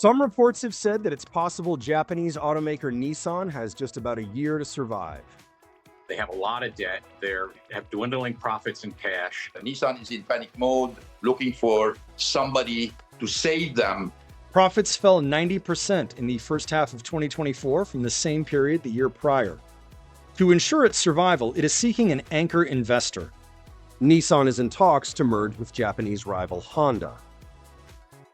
Some reports have said that it's possible Japanese automaker Nissan has just about a year to survive. They have a lot of debt. They have dwindling profits and cash. Nissan is in panic mode, looking for somebody to save them. Profits fell 90% in the first half of 2024 from the same period the year prior. To ensure its survival, it is seeking an anchor investor. Nissan is in talks to merge with Japanese rival Honda.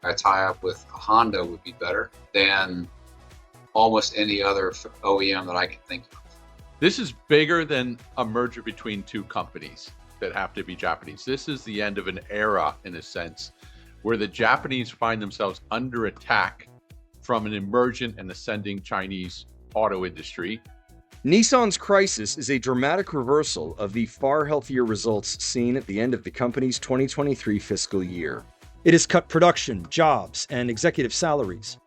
A tie-up with Honda would be better than almost any other OEM that I can think of. This is bigger than a merger between two companies that have to be Japanese. This is the end of an era, in a sense, where the Japanese find themselves under attack from an emergent and ascending Chinese auto industry. Nissan's crisis is a dramatic reversal of the far healthier results seen at the end of the company's 2023 fiscal year. It has cut production, jobs, and executive salaries.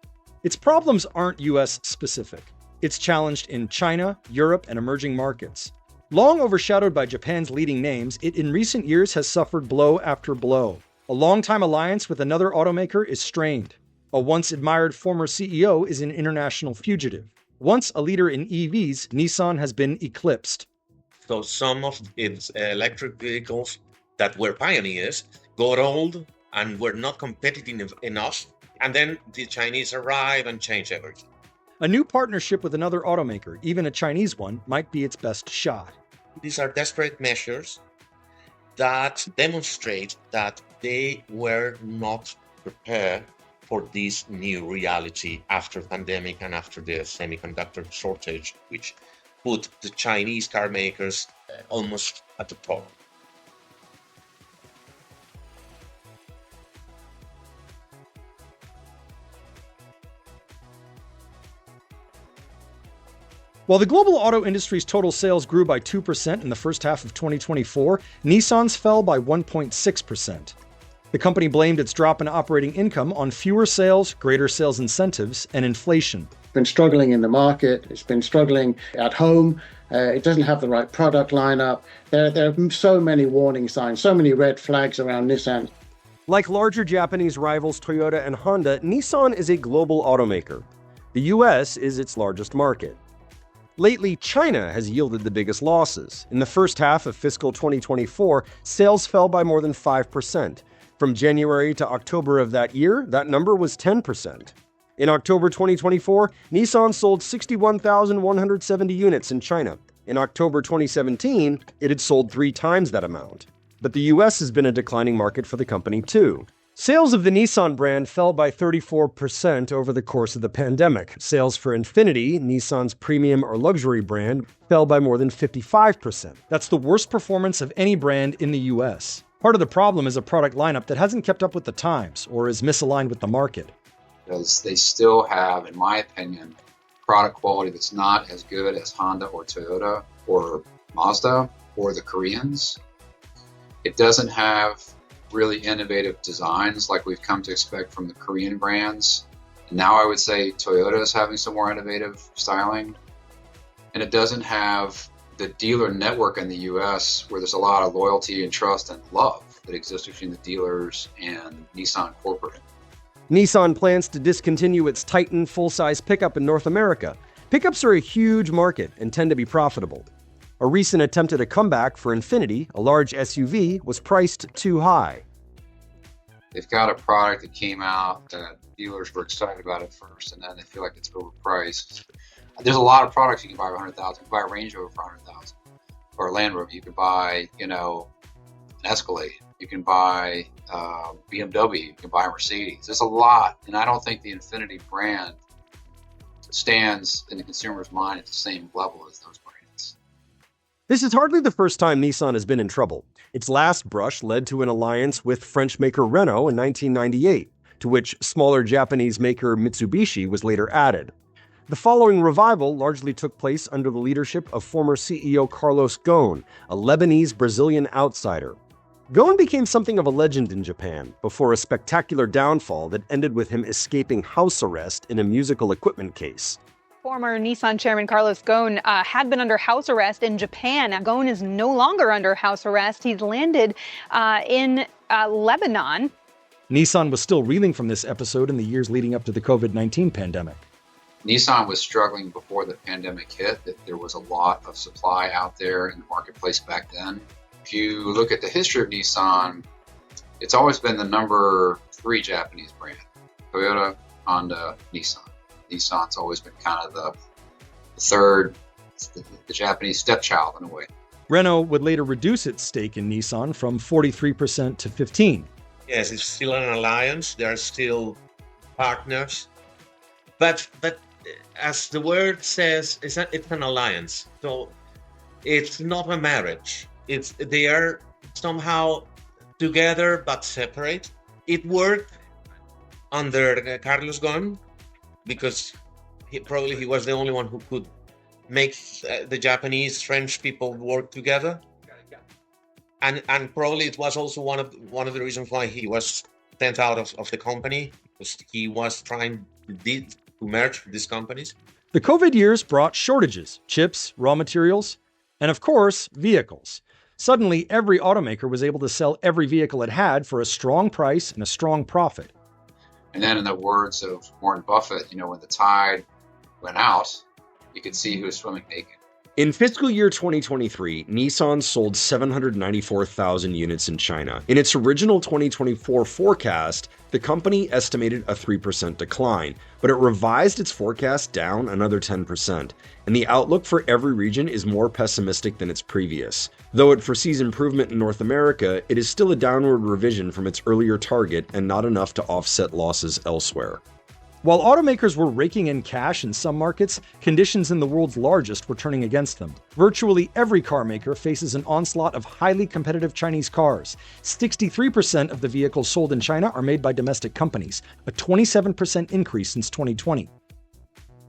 Its problems aren't US specific. It's challenged in China, Europe, and emerging markets. Long overshadowed by Japan's leading names, it in recent years has suffered blow after blow. A long-time alliance with another automaker is strained. A once admired former CEO is an international fugitive. Once a leader in EVs, Nissan has been eclipsed. So some of its electric vehicles that were pioneers got old and were not competitive enough. And then the Chinese arrive and change everything. A new partnership with another automaker, even a Chinese one, might be its best shot. These are desperate measures that demonstrate that they were not prepared for this new reality after pandemic and after the semiconductor shortage, which put the Chinese car makers almost at the top. While the global auto industry's total sales grew by 2% in the first half of 2024, Nissan's fell by 1.6%. The company blamed its drop in operating income on fewer sales, greater sales incentives, and inflation. It's been struggling in the market, it's been struggling at home, it doesn't have the right product lineup. There are so many warning signs, so many red flags around Nissan. Like larger Japanese rivals Toyota and Honda, Nissan is a global automaker. The US is its largest market. Lately, China has yielded the biggest losses. In the first half of fiscal 2024, sales fell by more than 5%. From January to October of that year, that number was 10%. In October 2024, Nissan sold 61,170 units in China. In October 2017, it had sold 3 times that amount. But the US has been a declining market for the company too. Sales of the Nissan brand fell by 34% over the course of the pandemic. Sales for Infiniti, Nissan's premium or luxury brand, fell by more than 55%. That's the worst performance of any brand in the US. Part of the problem is a product lineup that hasn't kept up with the times or is misaligned with the market. Because they still have, in my opinion, product quality that's not as good as Honda or Toyota or Mazda or the Koreans. It doesn't have really innovative designs like we've come to expect from the Korean brands. And now I would say Toyota is having some more innovative styling. And it doesn't have the dealer network in the US where there's a lot of loyalty and trust and love that exists between the dealers and Nissan corporate. Nissan plans to discontinue its Titan full-size pickup in North America. Pickups are a huge market and tend to be profitable. A recent attempt at a comeback for Infiniti, a large SUV, was priced too high. They've got a product that came out that dealers were excited about at first, and then they feel like it's overpriced. There's a lot of products you can buy for $100,000. You can buy a Range Rover for $100,000, or a Land Rover. You can buy, an Escalade. You can buy BMW. You can buy a Mercedes. There's a lot, and I don't think the Infiniti brand stands in the consumer's mind at the same level as those brands. This is hardly the first time Nissan has been in trouble. Its last brush led to an alliance with French maker Renault in 1998, to which smaller Japanese maker Mitsubishi was later added. The following revival largely took place under the leadership of former CEO Carlos Ghosn, a Lebanese-Brazilian outsider. Ghosn became something of a legend in Japan before a spectacular downfall that ended with him escaping house arrest in a musical equipment case. Former Nissan chairman Carlos Ghosn had been under house arrest in Japan. Now, Ghosn is no longer under house arrest. He's landed in Lebanon. Nissan was still reeling from this episode in the years leading up to the COVID-19 pandemic. Nissan was struggling before the pandemic hit, that there was a lot of supply out there in the marketplace back then. If you look at the history of Nissan, it's always been the number 3 Japanese brand. Toyota, Honda, Nissan. Nissan's always been kind of the third, the Japanese stepchild in a way. Renault would later reduce its stake in Nissan from 43% to 15%. Yes, it's still an alliance. There are still partners. But as the word says, it's an alliance. So it's not a marriage. They are somehow together but separate. It worked under Carlos Ghosn because he was the only one who could make the Japanese French people work together. And probably it was also one of the reasons why he was sent out of the company, because he was trying to merge these companies. The COVID years brought shortages, chips, raw materials, and of course, vehicles. Suddenly, every automaker was able to sell every vehicle it had for a strong price and a strong profit. And then in the words of Warren Buffett, when the tide went out, you could see who was swimming naked. In fiscal year 2023, Nissan sold 794,000 units in China. In its original 2024 forecast, the company estimated a 3% decline, but it revised its forecast down another 10%, and the outlook for every region is more pessimistic than its previous. Though it foresees improvement in North America, it is still a downward revision from its earlier target and not enough to offset losses elsewhere. While automakers were raking in cash in some markets, conditions in the world's largest were turning against them. Virtually every car maker faces an onslaught of highly competitive Chinese cars. 63% of the vehicles sold in China are made by domestic companies, a 27% increase since 2020.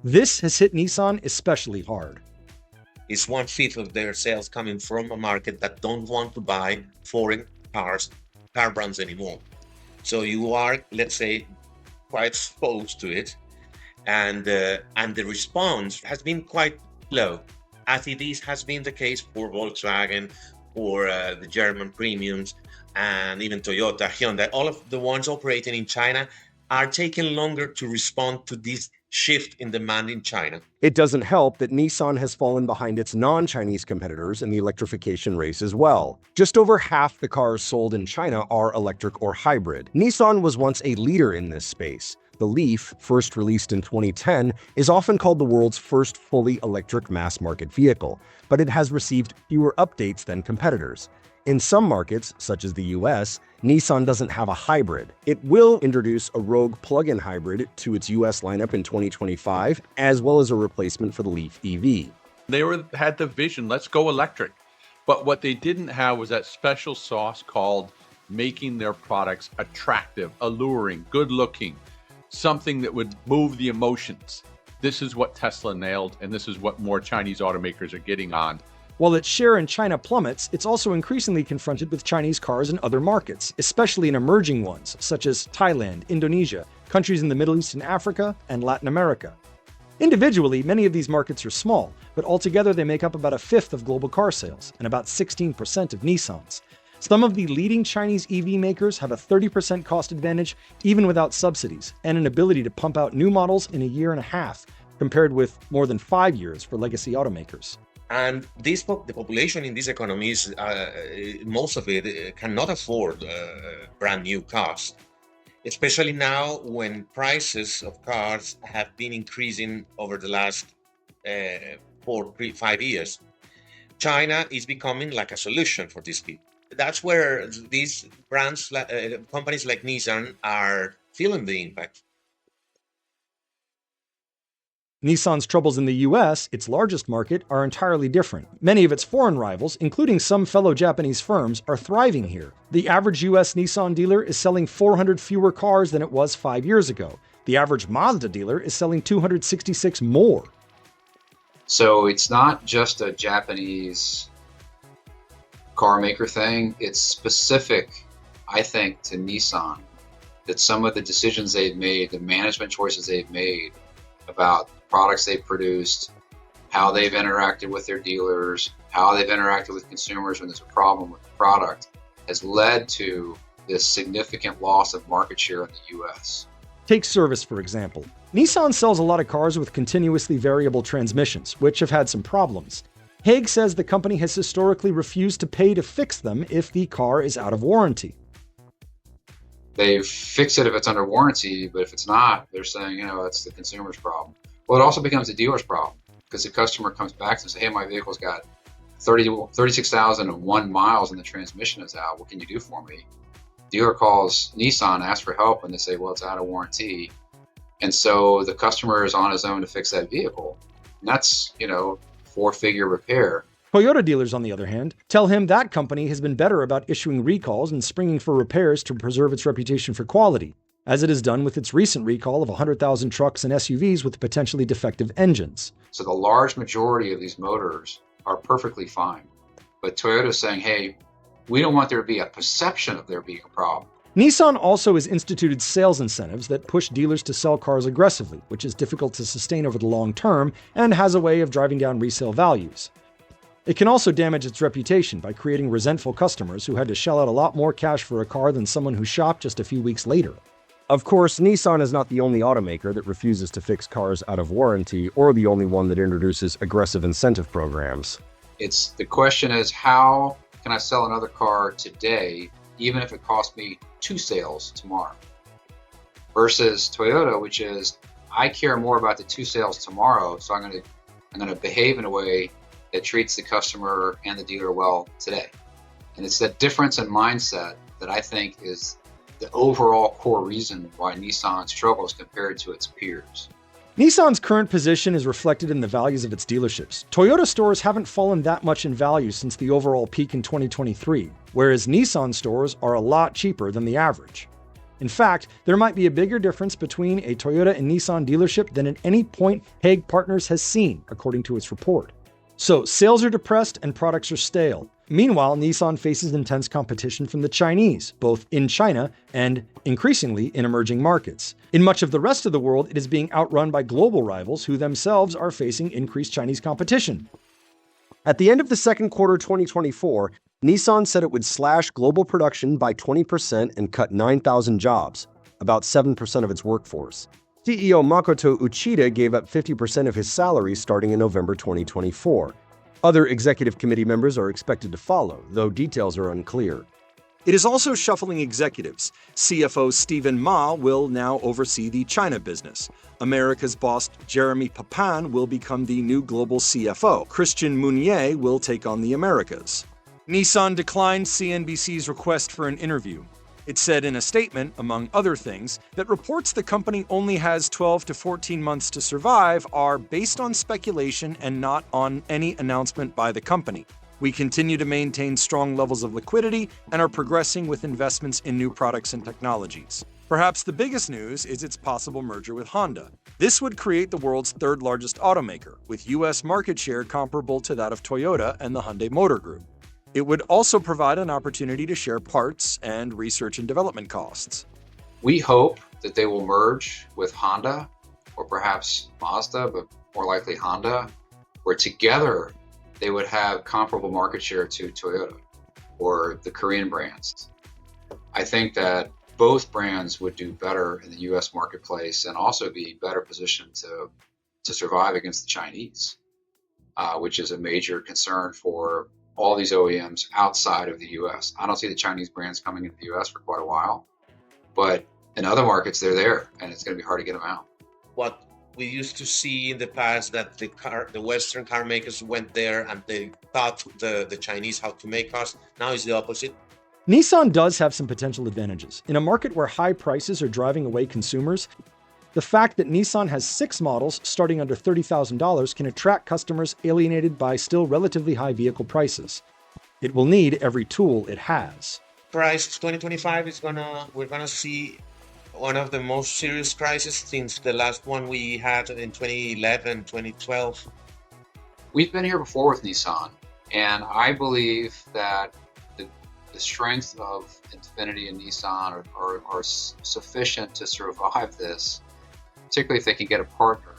This has hit Nissan especially hard. It's 1/5 of their sales coming from a market that don't want to buy foreign car brands anymore. So you are, let's say, quite exposed to it, and the response has been quite low, as it has been the case for Volkswagen, for the German premiums, and even Toyota, Hyundai. All of the ones operating in China are taking longer to respond to this shift in demand in China. It doesn't help that Nissan has fallen behind its non-Chinese competitors in the electrification race as well. Just over half the cars sold in China are electric or hybrid. Nissan was once a leader in this space. The Leaf, first released in 2010, is often called the world's first fully electric mass-market vehicle, but it has received fewer updates than competitors. In some markets, such as the US, Nissan doesn't have a hybrid. It will introduce a Rogue plug-in hybrid to its US lineup in 2025, as well as a replacement for the Leaf EV. They had the vision, let's go electric. But what they didn't have was that special sauce called making their products attractive, alluring, good-looking, something that would move the emotions. This is what Tesla nailed, and this is what more Chinese automakers are getting on. While its share in China plummets, it's also increasingly confronted with Chinese cars in other markets, especially in emerging ones, such as Thailand, Indonesia, countries in the Middle East and Africa, and Latin America. Individually, many of these markets are small, but altogether they make up about 1/5 of global car sales and about 16% of Nissan's. Some of the leading Chinese EV makers have a 30% cost advantage even without subsidies, and an ability to pump out new models in a year and a half, compared with more than 5 years for legacy automakers. And the population in these economies, most of it cannot afford brand new cars, especially now when prices of cars have been increasing over the last 5 years. China is becoming like a solution for these people. That's where these brands, companies like Nissan, are feeling the impact. Nissan's troubles in the US, its largest market, are entirely different. Many of its foreign rivals, including some fellow Japanese firms, are thriving here. The average US Nissan dealer is selling 400 fewer cars than it was 5 years ago. The average Mazda dealer is selling 266 more. So it's not just a Japanese car maker thing. It's specific, I think, to Nissan, that some of the decisions they've made, the management choices they've made about products they've produced, how they've interacted with their dealers, how they've interacted with consumers when there's a problem with the product, has led to this significant loss of market share in the US. Take service, for example. Nissan sells a lot of cars with continuously variable transmissions, which have had some problems. Haig says the company has historically refused to pay to fix them if the car is out of warranty. They fix it if it's under warranty, but if it's not, they're saying, it's the consumer's problem. Well, it also becomes the dealer's problem because the customer comes back and says, hey, my vehicle's got 36,001 miles and the transmission is out. What can you do for me? Dealer calls Nissan, asks for help, and they say, well, it's out of warranty. And so the customer is on his own to fix that vehicle. And that's, four-figure repair. Toyota dealers, on the other hand, tell him that company has been better about issuing recalls and springing for repairs to preserve its reputation for quality, as it has done with its recent recall of 100,000 trucks and SUVs with potentially defective engines. So the large majority of these motors are perfectly fine. But Toyota is saying, hey, we don't want there to be a perception of there being a problem. Nissan also has instituted sales incentives that push dealers to sell cars aggressively, which is difficult to sustain over the long term and has a way of driving down resale values. It can also damage its reputation by creating resentful customers who had to shell out a lot more cash for a car than someone who shopped just a few weeks later. Of course, Nissan is not the only automaker that refuses to fix cars out of warranty or the only one that introduces aggressive incentive programs. The question is, how can I sell another car today, even if it costs me 2 sales tomorrow? Versus Toyota, which is, I care more about the 2 sales tomorrow, so I'm going to behave in a way that treats the customer and the dealer well today. And it's that difference in mindset that I think is the overall core reason why Nissan struggles compared to its peers. Nissan's current position is reflected in the values of its dealerships. Toyota stores haven't fallen that much in value since the overall peak in 2023, whereas Nissan stores are a lot cheaper than the average. In fact, there might be a bigger difference between a Toyota and Nissan dealership than at any point Haig Partners has seen, according to its report. So, sales are depressed and products are stale. Meanwhile, Nissan faces intense competition from the Chinese, both in China and, increasingly, in emerging markets. In much of the rest of the world, it is being outrun by global rivals who themselves are facing increased Chinese competition. At the end of the second quarter 2024, Nissan said it would slash global production by 20% and cut 9,000 jobs, about 7% of its workforce. CEO Makoto Uchida gave up 50% of his salary starting in November 2024. Other executive committee members are expected to follow, though details are unclear. It is also shuffling executives. CFO Stephen Ma will now oversee the China business. America's boss Jeremy Papin will become the new global CFO. Christian Munier will take on the Americas. Nissan declined CNBC's request for an interview. It said in a statement, among other things, that reports the company only has 12 to 14 months to survive are based on speculation and not on any announcement by the company. We continue to maintain strong levels of liquidity and are progressing with investments in new products and technologies. Perhaps the biggest news is its possible merger with Honda. This would create the world's third largest automaker, with U.S. market share comparable to that of Toyota and the Hyundai Motor Group. It would also provide an opportunity to share parts and research and development costs. We hope that they will merge with Honda, or perhaps Mazda, but more likely Honda, where together they would have comparable market share to Toyota or the Korean brands. I think that both brands would do better in the US marketplace and also be better positioned to survive against the Chinese, which is a major concern for all these OEMs outside of the US. I don't see the Chinese brands coming into the US for quite a while, but in other markets, they're there, and it's going to be hard to get them out. What we used to see in the past, that the Western car makers went there and they taught the Chinese how to make cars. Now is the opposite. Nissan does have some potential advantages. In a market where high prices are driving away consumers, the fact that Nissan has 6 models starting under $30,000 can attract customers alienated by still relatively high vehicle prices. It will need every tool it has. Price 2025 we're gonna see one of the most serious crises since the last one we had in 2011, 2012. We've been here before with Nissan, and I believe that the strength of Infiniti and Nissan are sufficient to survive this, particularly if they can get a partner.